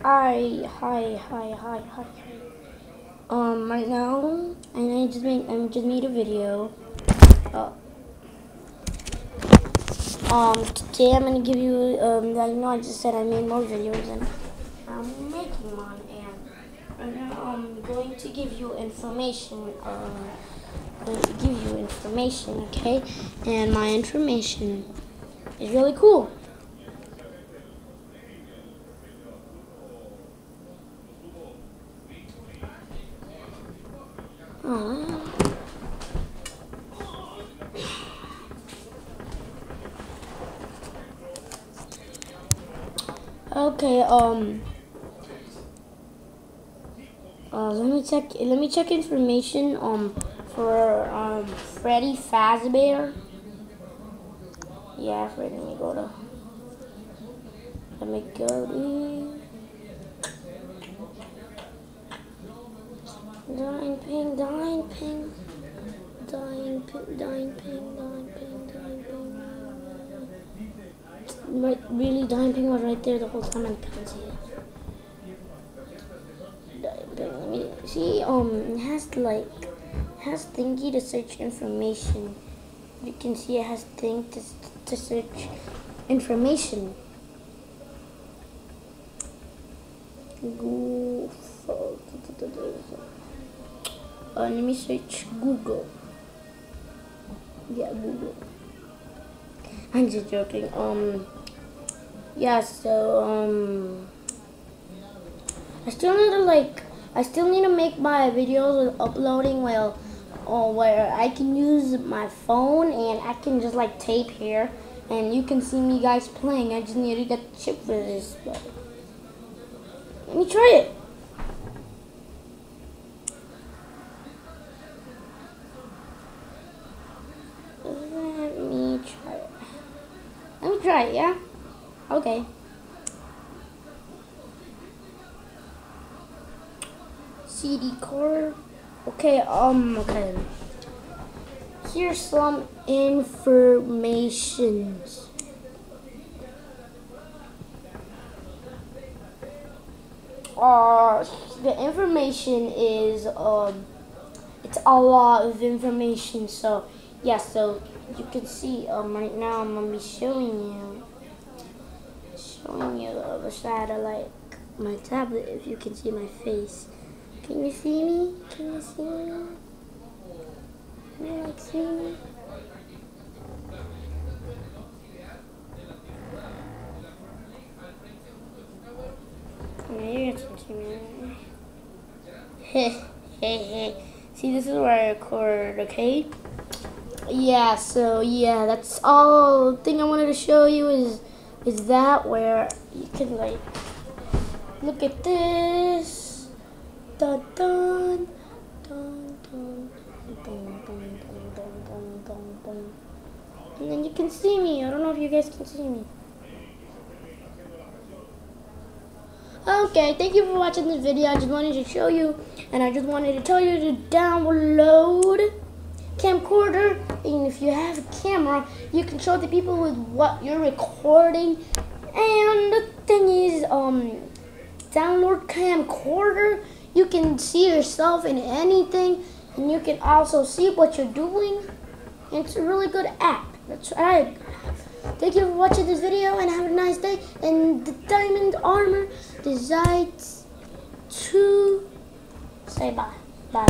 Hi. Right now, and I just made a video. Uh, Today I'm gonna give you, I know I just said I made more videos, and I'm making one, and right now I'm going to give you information, okay? And my information is really cool. Oh. Okay, let me check information, for, Freddy Fazbear. Yeah, Freddy, let me go to, dying ping. Right, really, dying ping was right there the whole time and I couldn't see it. Dying ping, let me see, it has thingy to search information. You can see it has thing to search information. Google. Let me search Google. Yeah, Google. I'm just joking. Yeah. So I still need to make my videos with uploading where I can use my phone and I can just like tape here and you can see me guys playing. I just need to get the chip for this. But let me try it. Let me try it, yeah? Okay. CD card. Okay, okay. Here's some information. The information is, it's a lot of information, so, yeah, so you can see, right now I'm gonna be showing you the other side of, like, my tablet, if you can see my face. Can you see me? Can you see me? Can you, like, see me? Yeah, you can see me. See, this is where I record, okay? Yeah, so yeah, that's all thing I wanted to show you is that where you can like look at this. Dun dun dun dun dun dun dun dun dun. And then you can see me. I don't know if you guys can see me. Okay, thank you for watching this video. I just wanted to show you, and I just wanted to tell you to download camcorder, and if you have a camera, you can show the people with what you're recording. And the thing is, download camcorder. You can see yourself in anything, and you can also see what you're doing. And it's a really good app. That's right. Thank you for watching this video, and have a nice day. And the diamond armor decides to say bye. Bye.